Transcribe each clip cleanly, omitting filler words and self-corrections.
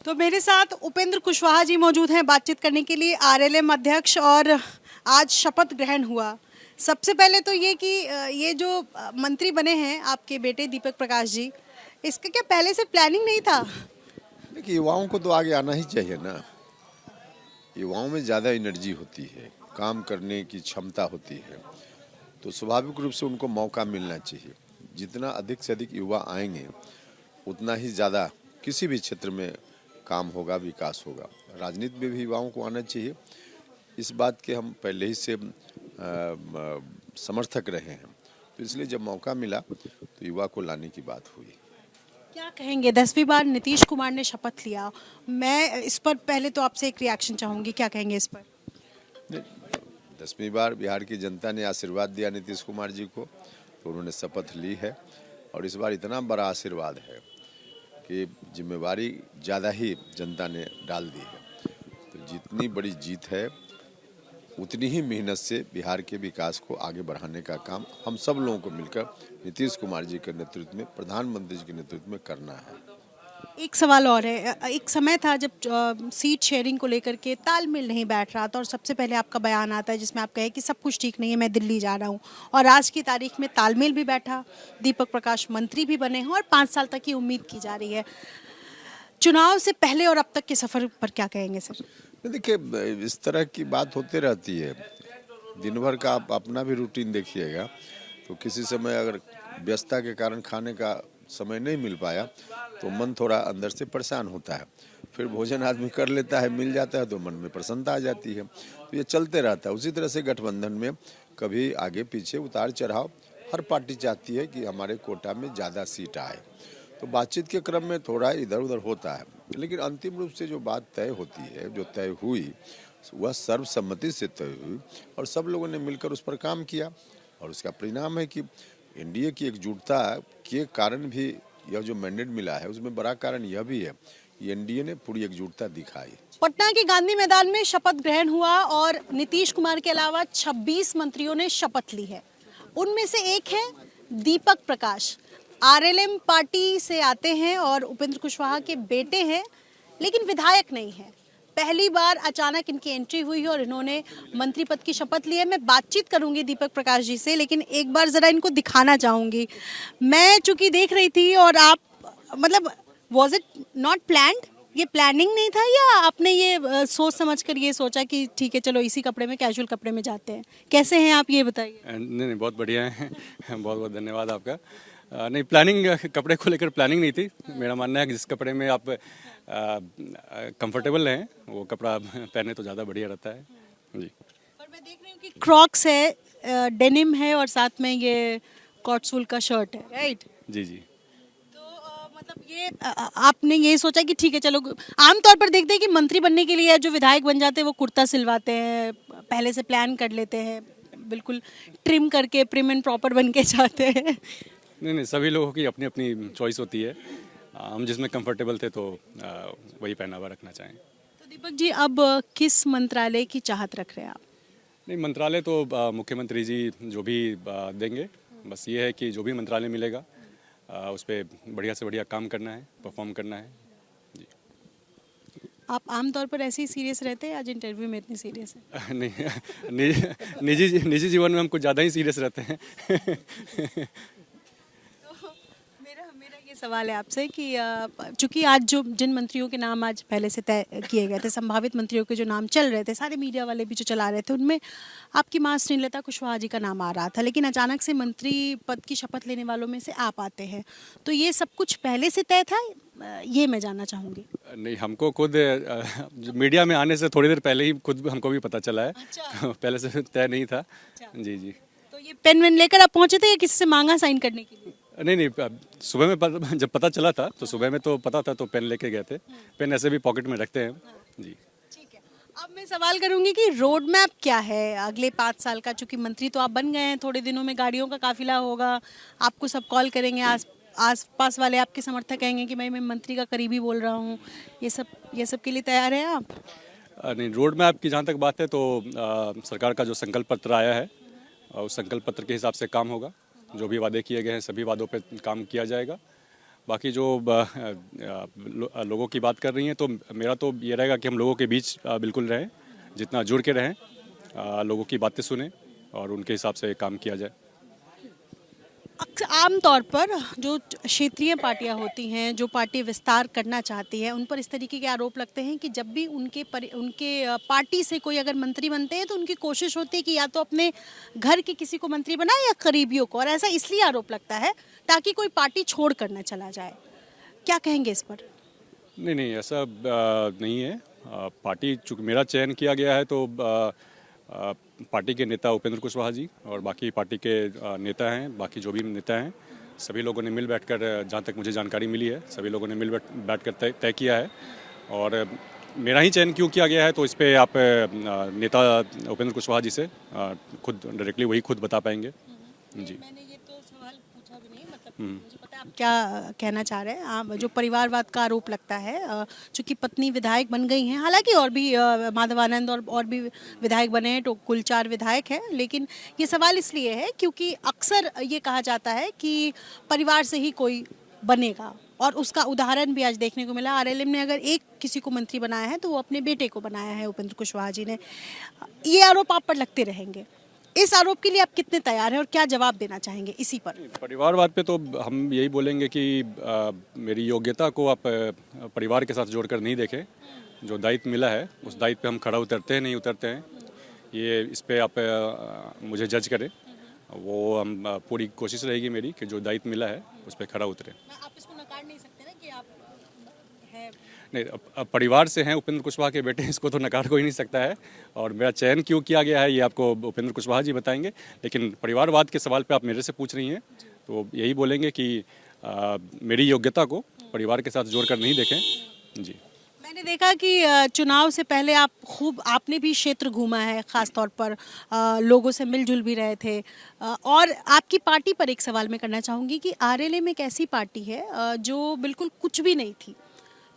तो मेरे साथ उपेंद्र कुशवाहा जी मौजूद हैं बातचीत करने के लिए, आरएलएम अध्यक्ष, और आज शपथ ग्रहण हुआ। सबसे पहले तो ये कि ये जो मंत्री बने हैं आपके बेटे दीपक प्रकाश जी, इसका क्या पहले से प्लानिंग नहीं था? देखिए, युवाओं को तो आगे आना ही चाहिए ना। युवाओं में ज़्यादा एनर्जी होती है, काम करने की क्षमता होती है, तो स्वाभाविक रूप से उनको मौका मिलना चाहिए। जितना अधिक से अधिक युवा आएंगे उतना ही ज़्यादा किसी भी क्षेत्र में काम होगा, विकास होगा। राजनीति में भी युवाओं को आना चाहिए। इस बात के हम पहले ही से समर्थक रहे हैं, तो इसलिए जब मौका मिला तो युवा को लाने की बात हुई। क्या कहेंगे, 10वीं बार नीतीश कुमार ने शपथ लिया, मैं इस पर पहले तो आपसे एक रिएक्शन चाहूंगी, क्या कहेंगे इस पर? 10वीं बार बिहार की जनता ने आशीर्वाद दिया नीतीश कुमार जी को, तो उन्होंने शपथ ली है। और इस बार इतना बड़ा आशीर्वाद है कि जिम्मेवारी ज़्यादा ही जनता ने डाल दी है। तो जितनी बड़ी जीत है उतनी ही मेहनत से बिहार के विकास को आगे बढ़ाने का काम हम सब लोगों को मिलकर नीतीश कुमार जी के नेतृत्व में, प्रधानमंत्री जी के नेतृत्व में करना है। एक सवाल और है, एक समय था जब सीट शेयरिंग को लेकर के तालमेल नहीं बैठ रहा था और सबसे पहले आपका बयान आता है जिसमें आप कहे कि सब कुछ ठीक नहीं है, मैं दिल्ली जा रहा हूँ, और आज की तारीख में तालमेल भी बैठा, दीपक प्रकाश मंत्री भी बने हैं और 5 साल तक की उम्मीद की जा रही है। चुनाव से पहले और अब तक के सफर पर क्या कहेंगे सर? देखिए, इस तरह की बात होती रहती है। दिन भर का आप अपना भी रूटीन देखिएगा, तो किसी समय अगर व्यस्तता के कारण खाने का समय नहीं मिल पाया तो मन थोड़ा अंदर से परेशान होता है। फिर भोजन आदमी कर लेता है, मिल जाता है तो मन में प्रसन्नता आ जाती है। तो ये चलते रहता है। उसी तरह से गठबंधन में कभी आगे पीछे उतार चढ़ाव, हर पार्टी चाहती है कि हमारे कोटा में ज़्यादा सीट आए, तो बातचीत के क्रम में थोड़ा इधर उधर होता है। लेकिन अंतिम रूप से जो बात तय होती है, जो तय हुई, वह सर्वसम्मति से तय हुई और सब लोगों ने मिलकर उस पर काम किया। और उसका परिणाम है कि एनडीए की एकजुटता के कारण भी यह जो मैंडेट मिला है, उसमें बड़ा कारण यह भी है कि एनडीए ने पूरी एकजुटता दिखाई। पटना के गांधी मैदान में शपथ ग्रहण हुआ और नीतीश कुमार के अलावा 26 मंत्रियों ने शपथ ली है। उनमें से एक है दीपक प्रकाश, आरएलएम पार्टी से आते हैं और उपेंद्र कुशवाहा के बेटे हैं, लेकिन विधायक नहीं है। पहली बार अचानक इनकी एंट्री हुई है और इन्होंने मंत्री पद की शपथ ली है। मैं बातचीत करूंगी दीपक प्रकाश जी से, लेकिन एक बार जरा इनको दिखाना चाहूंगी। मैं चूंकि देख रही थी और आप, मतलब वॉज इट नॉट प्लान्ड? ये प्लानिंग नहीं था या आपने ये सोच समझ कर ये सोचा कि ठीक है चलो इसी कपड़े में, कैजुअल कपड़े में जाते हैं? कैसे हैं आप, ये बताइए। नहीं, बहुत बढ़िया है। बहुत बहुत धन्यवाद आपका। नहीं, प्लानिंग कपड़े को लेकर प्लानिंग नहीं थी। मेरा मानना है कि जिस कपड़े में आप कंफर्टेबल हैं वो कपड़ा पहने तो ज़्यादा बढ़िया रहता है जी। और मैं देख रही हूँ कि क्रॉक्स है, डेनिम है और साथ में ये कॉटसूल का शर्ट है, राइट? जी जी। तो मतलब ये आपने ये सोचा कि ठीक है चलो, आमतौर पर देखते हैं कि मंत्री बनने के लिए जो विधायक बन जाते हैं वो कुर्ता सिलवाते हैं, पहले से प्लान कर लेते हैं, बिल्कुल ट्रिम करके प्रिम एंड प्रॉपर बन के जाते हैं। नहीं, सभी लोगों की अपनी अपनी चॉइस होती है। हम जिसमें कंफर्टेबल थे तो वही पहनावा रखना चाहें। तो दीपक जी, अब किस मंत्रालय की चाहत रख रहे हैं आप? नहीं, मंत्रालय तो मुख्यमंत्री जी जो भी देंगे, बस ये है कि जो भी मंत्रालय मिलेगा उस पर बढ़िया से बढ़िया काम करना है, परफॉर्म करना है जी। आप आमतौर पर ऐसे ही सीरियस रहते हैं, आज इंटरव्यू में इतने सीरियस है? नहीं, निजी जीवन में हम कुछ ज़्यादा ही सीरियस रहते हैं। मेरा ये सवाल है आपसे कि चूंकि आज जो जिन मंत्रियों के नाम आज पहले से तय किए गए थे, संभावित मंत्रियों के जो नाम चल रहे थे, सारे मीडिया वाले भी जो चला रहे थे, उनमें आपकी मां स्नेहलता कुशवाहा जी का नाम आ रहा था, लेकिन अचानक से मंत्री पद की शपथ लेने वालों में से आप आते हैं, तो ये सब कुछ पहले से तय था, ये मैं जानना चाहूँगी। नहीं, हमको खुद मीडिया में आने से थोड़ी देर पहले ही खुद हमको भी पता चला है। अच्छा। पहले से तय नहीं था। जी जी। तो ये पेन वेन लेकर आप पहुंचे थे या किसी से मांगा साइन करने के लिए? नहीं, सुबह में जब पता चला था तो सुबह में तो पता था तो पेन लेके गए थे। पेन ऐसे भी पॉकेट में रखते हैं जी। ठीक है, अब मैं सवाल करूंगी कि रोड मैप क्या है अगले 5 साल का? चूंकि मंत्री तो आप बन गए हैं, थोड़े दिनों में गाड़ियों का काफिला होगा, आपको सब कॉल करेंगे, आस पास वाले आपके समर्थक कहेंगे कि मैं मंत्री का करीबी बोल रहा हूँ, ये सब के लिए तैयार हैं आप? नहीं, रोड मैप की जहाँ तक बात है तो सरकार का जो संकल्प पत्र आया है उस संकल्प पत्र के हिसाब से काम होगा। जो भी वादे किए गए हैं सभी वादों पे काम किया जाएगा बाकी जो लोगों की बात कर रही हैं, तो मेरा तो ये रहेगा कि हम लोगों के बीच बिल्कुल रहें, जितना जुड़ के रहें, लोगों की बातें सुने और उनके हिसाब से काम किया जाए। आम तौर पर जो क्षेत्रीय पार्टियां होती हैं, जो पार्टी विस्तार करना चाहती है, उन पर इस तरीके के आरोप लगते हैं कि जब भी उनके पार्टी से कोई अगर मंत्री बनते हैं तो उनकी कोशिश होती है कि या तो अपने घर के किसी को मंत्री बनाए या करीबियों को, और ऐसा इसलिए आरोप लगता है ताकि कोई पार्टी छोड़ कर न चला जाए। क्या कहेंगे इस पर? नहीं, ऐसा नहीं है। पार्टी, चूँकि मेरा चयन किया गया है, तो पार्टी के नेता उपेंद्र कुशवाहा जी और बाकी पार्टी के नेता हैं, बाकी जो भी नेता हैं, सभी लोगों ने मिल बैठकर, जहाँ तक मुझे जानकारी मिली है, सभी लोगों ने मिल बैठकर तय किया है। और मेरा ही चयन क्यों किया गया है, तो इस पे आप नेता उपेंद्र कुशवाहा जी से खुद डायरेक्टली वही खुद बता पाएंगे। जी, मैंने ये तो सवाल पूछा भी नहीं, मतलब मुझे पता है आप क्या कहना चाह रहे हैं। आप जो परिवारवाद का आरोप लगता है, चूंकि पत्नी विधायक बन गई हैं, हालांकि और भी माधवानंद और भी विधायक बने हैं, तो कुल 4 विधायक हैं, लेकिन ये सवाल इसलिए है क्योंकि अक्सर ये कहा जाता है कि परिवार से ही कोई बनेगा, और उसका उदाहरण भी आज देखने को मिला। आरएलएम ने अगर एक किसी को मंत्री बनाया है तो वो अपने बेटे को बनाया है, उपेंद्र कुशवाहा जी ने। ये आरोप आप पर लगते रहेंगे, इस आरोप के लिए आप कितने तैयार हैं और क्या जवाब देना चाहेंगे इसी पर? परिवारवाद पे तो हम यही बोलेंगे कि मेरी योग्यता को आप परिवार के साथ जोड़कर नहीं देखें। जो दायित्व मिला है उस दायित्व पे हम खड़ा उतरते हैं, नहीं उतरते हैं, ये इस पे आप मुझे जज करें। वो हम पूरी कोशिश रहेगी मेरी कि जो दायित्व मिला है उस पे खड़ा उतरे। आप इसको नकार नहीं सकते ना कि आप है। नहीं, अब परिवार से हैं, उपेंद्र कुशवाहा के बेटे, इसको तो नकार कोई नहीं सकता है। और मेरा चयन क्यों किया गया है ये आपको उपेंद्र कुशवाहा जी बताएंगे। लेकिन परिवारवाद के सवाल पे आप मेरे से पूछ रही हैं, तो यही बोलेंगे कि मेरी योग्यता को परिवार के साथ जोड़कर नहीं देखें। जी, मैंने देखा कि चुनाव से पहले आपने भी क्षेत्र घूमा है, खास तौर पर लोगों से मिलजुल भी रहे थे, और आपकी पार्टी पर एक सवाल मैं करना चाहूँगी कि आरएलएम एक ऐसी पार्टी है जो बिल्कुल कुछ भी नहीं थी,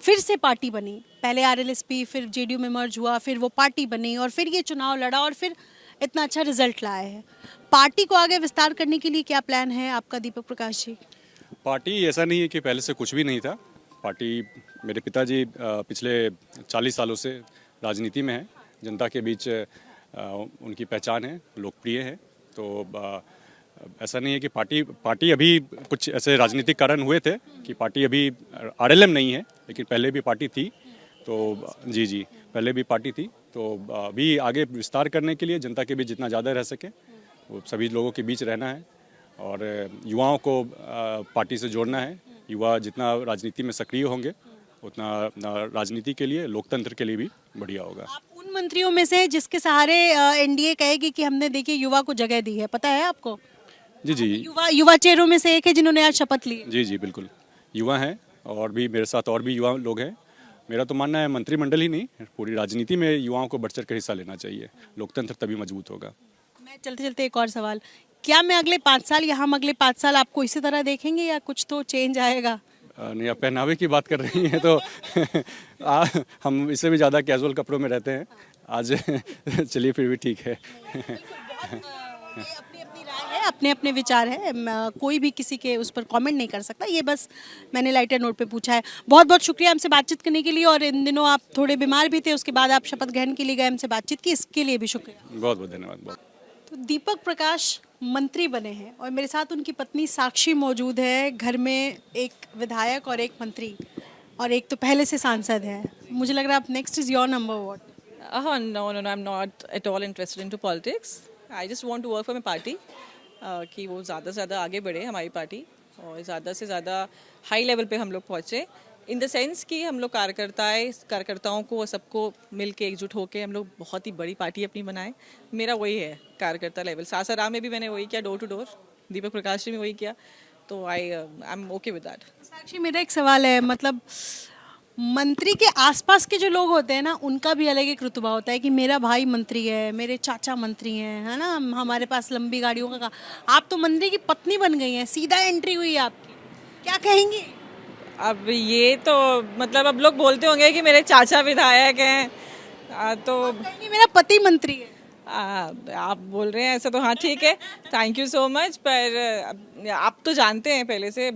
फिर से पार्टी बनी। पहले आरएलएसपी, फिर जेडीयू में मर्ज हुआ, फिर वो पार्टी बनी और फिर ये चुनाव लड़ा और फिर इतना अच्छा रिजल्ट लाया है। पार्टी को आगे विस्तार करने के लिए क्या प्लान है आपका, दीपक प्रकाश जी? पार्टी ऐसा नहीं है कि पहले से कुछ भी नहीं था। पार्टी, मेरे पिताजी पिछले 40 सालों से राजनीति में हैं, जनता के बीच उनकी पहचान है, लोकप्रिय है। तो ऐसा नहीं है कि पार्टी अभी कुछ ऐसे राजनीतिक कारण हुए थे कि पार्टी अभी आरएलएम नहीं है, लेकिन पहले भी पार्टी थी। तो जी, पहले भी पार्टी थी। तो अभी आगे विस्तार करने के लिए जनता के बीच जितना ज़्यादा रह सके वो सभी लोगों के बीच रहना है, और युवाओं को पार्टी से जोड़ना है। युवा जितना राजनीति में सक्रिय होंगे उतना राजनीति के लिए, लोकतंत्र के लिए भी बढ़िया होगा। आप उन मंत्रियों में से जिसके सहारे एनडीए कहेगी कि हमने देखिए युवा को जगह दी है, पता है आपको? जी, युवा चेहरों में से एक है जिन्होंने आज शपथ ली। जी, बिल्कुल युवा हैं, और भी मेरे साथ और भी युवा लोग हैं। मेरा तो मानना है मंत्रिमंडल ही नहीं, पूरी राजनीति में युवाओं को बढ़ चढ़ कर हिस्सा लेना चाहिए, लोकतंत्र तभी मजबूत होगा। मैं चलते चलते एक और सवाल, क्या मैं अगले 5 साल या हम अगले 5 साल आपको इसी तरह देखेंगे या कुछ तो चेंज आएगा? नहीं, आप पहनावे की बात कर रही हैं तो हम इससे भी ज़्यादा कैजुअल कपड़ों में रहते हैं आज। चलिए, फिर भी ठीक है। अपनी अपनी राय है, अपने अपने विचार है, कोई भी किसी के उस पर कमेंट नहीं कर सकता। ये बस मैंने लाइटर नोट पे पूछा है। बहुत बहुत शुक्रिया हमसे बातचीत करने के लिए, और इन दिनों आप थोड़े बीमार भी थे, उसके बाद आप शपथ ग्रहण के लिए गए, हमसे बातचीत की, इसके लिए भी शुक्रिया। बहुत बहुत धन्यवाद। तो दीपक प्रकाश मंत्री बने हैं और मेरे साथ उनकी पत्नी साक्षी मौजूद है। घर में एक विधायक और एक मंत्री, और एक तो पहले से सांसद है। मुझे लग रहा है आप next is your number what? No, I'm not at all interested into politics. I just want to work for my party. कि वो ज़्यादा से ज़्यादा आगे बढ़े हमारी पार्टी, और ज़्यादा से ज़्यादा हाई लेवल पे हम लोग पहुँचे, इन द सेंस कि हम लोग कार्यकर्ताओं को सबको मिल के एकजुट होकर हम लोग बहुत ही बड़ी पार्टी अपनी बनाएं। मेरा वही है कार्यकर्ता लेवल। सासाराम में भी मैंने वही किया, door to door. Deepak Prakash ji में वही किया, तो I am okay with that. Sakshi, मेरा एक सवाल है, मतलब मंत्री के आसपास के जो लोग होते हैं ना, उनका भी अलग एक रुतबा होता है कि मेरा भाई मंत्री है, मेरे चाचा मंत्री हैं, है ना, हमारे पास लंबी गाड़ियों का। आप तो मंत्री की पत्नी बन गई हैं, सीधा एंट्री हुई है आपकी, क्या कहेंगी? अब ये तो मतलब अब लोग बोलते होंगे कि मेरे चाचा विधायक हैं, तो कहेंगे मेरा पति मंत्री है। आप बोल रहे हैं ऐसा, तो हाँ ठीक है, थैंक यू सो मच। पर आप तो जानते हैं पहले से,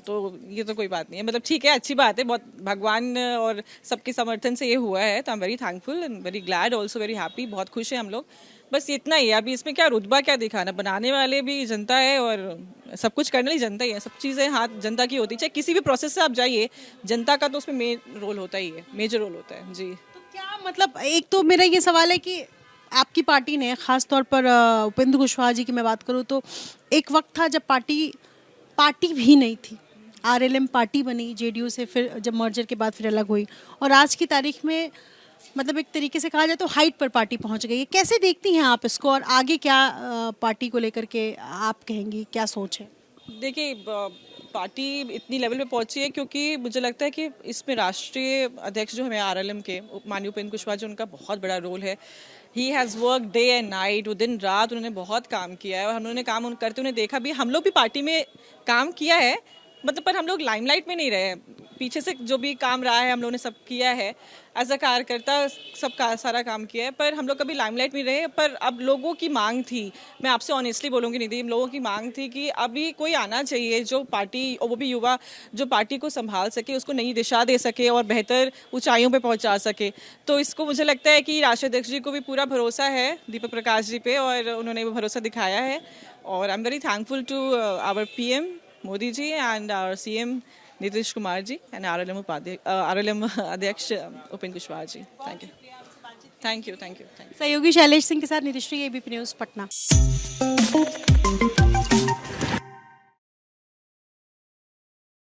तो ये तो कोई बात नहीं है, मतलब ठीक है, अच्छी बात है, बहुत भगवान और सबके समर्थन से ये हुआ है, तो I am very thankful and very glad, also very happy, बहुत खुश हैं हम लोग। बस इतना ही है, अभी इसमें क्या रुतबा क्या दिखाना, बनाने वाले भी जनता है और सब कुछ करने वाली जनता ही है, सब चीज़ें हाथ जनता की होती है, चाहे किसी भी प्रोसेस से आप जाइए, जनता का तो उसमें मेन रोल होता ही है, मेजर रोल होता है जी। तो क्या मतलब, एक तो मेरा ये सवाल है कि आपकी पार्टी ने, खास तौर पर उपेंद्र कुशवाहा जी की मैं बात करूँ, तो एक वक्त था जब पार्टी भी नहीं थी, आरएलएम पार्टी बनी जेडीयू से, फिर जब मर्जर के बाद फिर अलग हुई, और आज की तारीख में मतलब एक तरीके से कहा जाए तो हाइट पर पार्टी पहुंच गई है। कैसे देखती हैं आप इसको, और आगे क्या पार्टी को लेकर के आप कहेंगी, क्या सोच है? देखिए, पार्टी इतनी लेवल पे पहुंची है क्योंकि मुझे लगता है कि इसमें राष्ट्रीय अध्यक्ष जो हमें आरएलएम के माननीय उपेंद्र कुशवाहा जी, उनका बहुत बड़ा रोल है। He has work day and night, वो दिन रात उन्होंने बहुत काम किया है, और हम लोगों ने काम करते उन्हें देखा भी, हम लोग भी पार्टी में काम किया है, मतलब पर हम लोग लाइमलाइट में नहीं रहे, पीछे से जो भी काम रहा है हम लोगों ने सब किया है, एज अ कार्यकर्ता सब सारा काम किया है, पर हम लोग कभी लाइमलाइट में नहीं रहे। पर अब लोगों की मांग थी, मैं आपसे ऑनेस्टली बोलूँगी निधि, लोगों की मांग थी कि अभी कोई आना चाहिए जो पार्टी, और वो भी युवा, जो पार्टी को संभाल सके, उसको नई दिशा दे सके और बेहतर ऊंचाइयों पे पहुंचा सके। तो इसको मुझे लगता है कि राष्ट्रीय अध्यक्ष जी को भी पूरा भरोसा है दीपक प्रकाश जी पे, और उन्होंने वो भरोसा दिखाया है, और I am very thankful to our PM Modi ji and our CM Nitish Kumar ji and RLM अध्यक्ष Upendra Kushwaha ji. Thank you, thank you, thank you, thank you. सहयोगी शैलेश सिंह के साथ नितिश्री, एबीपी न्यूज़, पटना।